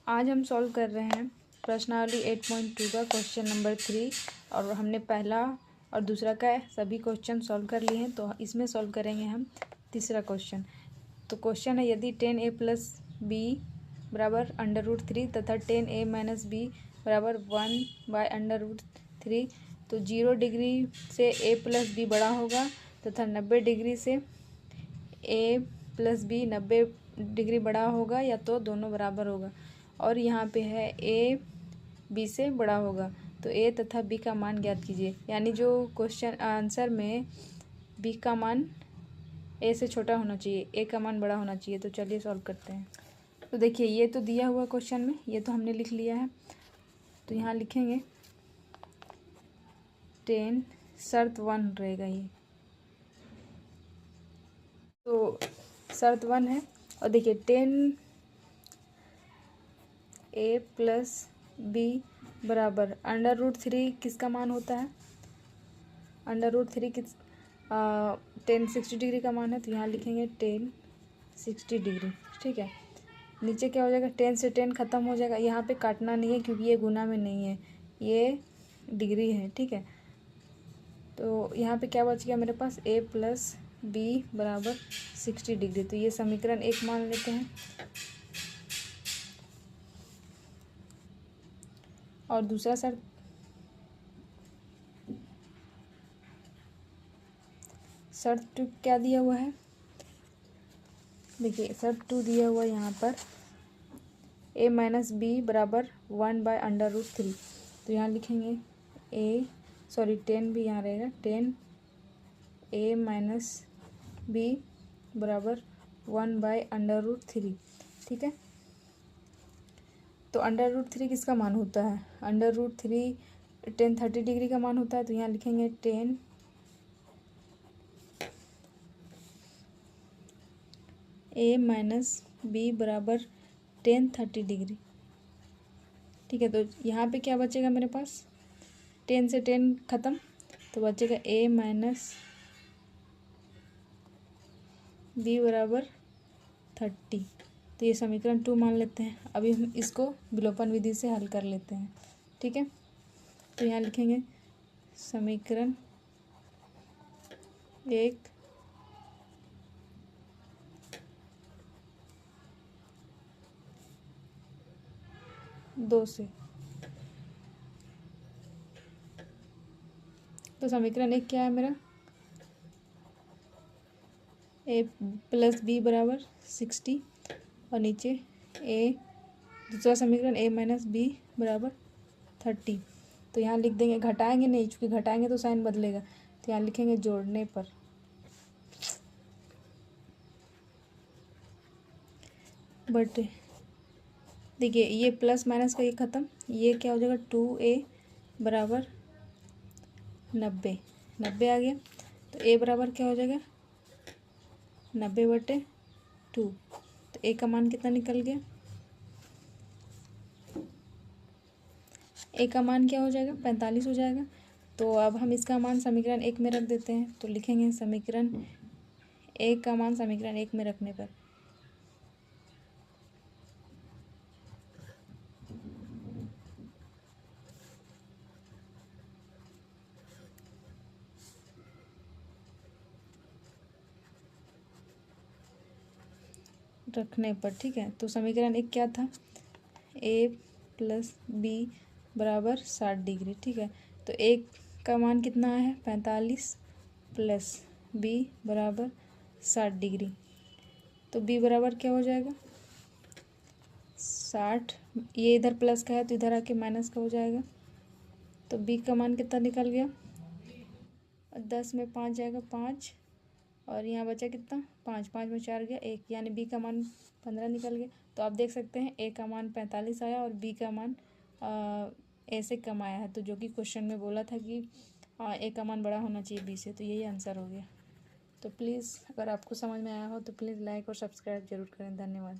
आज हम सॉल्व कर रहे हैं प्रश्नावली 8.2 का क्वेश्चन नंबर 3 और हमने पहला और दूसरा का सभी क्वेश्चन सॉल्व कर लिए हैं। तो इसमें सॉल्व करेंगे हम तीसरा क्वेश्चन। तो क्वेश्चन है, यदि 10a प्लस बी बराबर √3 तथा 10a माइनस बी बराबर 1/√3 तो 0 डिग्री से a प्लस बी बड़ा होगा तथा 90 डिग्री से a प्लस बी 90 डिग्री बड़ा होगा या तो दोनों बराबर होगा। और यहाँ पे है a b से बड़ा होगा। तो a तथा b का मान ज्ञात कीजिए। यानी जो क्वेश्चन आंसर में b का मान a से छोटा होना चाहिए, a का मान बड़ा होना चाहिए। तो चलिए सॉल्व करते हैं। तो देखिए, ये तो दिया हुआ क्वेश्चन में, ये तो हमने लिख लिया है। तो यहाँ लिखेंगे 10 शर्त 1 रहेगा ये। तो शर्त 1 है और देखिए 10a प्लस बी बराबर √3 किसका मान होता है? √3 किस 10 60 डिग्री का मान है। तो यहाँ लिखेंगे 10 60 डिग्री। ठीक है, नीचे क्या हो जाएगा? 10 से 10 ख़त्म हो जाएगा। यहाँ पे काटना नहीं है क्योंकि ये गुना में नहीं है, ये डिग्री है। ठीक है, तो यहाँ पे क्या बच गया मेरे पास? a प्लस बी बराबर 60 डिग्री। तो ये समीकरण 1 मान लेते हैं। और दूसरा शर्त 2 क्या दिया हुआ है? देखिए शर्त 2 दिया हुआ है यहाँ पर a माइनस बी बराबर 1/√3। तो यहाँ लिखेंगे 10 भी यहाँ रहेगा, 10a माइनस बी बराबर 1/√3। ठीक है, तो √3 किसका मान होता है? √3 10 30 डिग्री का मान होता है। तो यहाँ लिखेंगे 10 a माइनस बी बराबर 10 30 डिग्री। ठीक है, तो यहाँ पे क्या बचेगा मेरे पास? 10 से 10 ख़त्म, तो बचेगा a माइनस बी बराबर 30। तो ये समीकरण 2 मान लेते हैं। अभी हम इसको विलोपन विधि से हल कर लेते हैं। ठीक है, तो यहाँ लिखेंगे समीकरण 1 2 से। तो समीकरण 1 क्या है मेरा? a प्लस बी बराबर 60 और नीचे a, दूसरा समीकरण a माइनस बी बराबर 30। तो यहाँ लिख देंगे, घटाएंगे नहीं क्योंकि घटाएंगे तो साइन बदलेगा। तो यहाँ लिखेंगे जोड़ने पर बट देखिए ये प्लस माइनस का ये ख़त्म, ये क्या हो जाएगा? 2a बराबर 90 आ गया। तो a बराबर क्या हो जाएगा? 90/2। तो a का मान कितना निकल गया? a का मान क्या हो जाएगा? 45 हो जाएगा। तो अब हम इसका मान समीकरण 1 में रख देते हैं। तो लिखेंगे समीकरण 1 का मान समीकरण 1 में रखने पर ठीक है, तो समीकरण 1 क्या था? a प्लस बी बराबर 60 डिग्री। ठीक है, तो a का मान कितना है? 45 प्लस b बराबर 60 डिग्री। तो b बराबर क्या हो जाएगा? 60। ये इधर प्लस का है तो इधर आके माइनस का हो जाएगा। तो b का मान कितना निकल गया? 10 में 5 जाएगा 5, और यहाँ बचा कितना? 5 5 में 4 गया 1, यानी b का मान 15 निकल गया। तो आप देख सकते हैं a का मान 45 आया और b का मान a से कम आया है। तो जो कि क्वेश्चन में बोला था कि a का मान बड़ा होना चाहिए b से, तो यही आंसर हो गया। तो प्लीज़ अगर आपको समझ में आया हो तो प्लीज़ लाइक और सब्सक्राइब जरूर करें। धन्यवाद।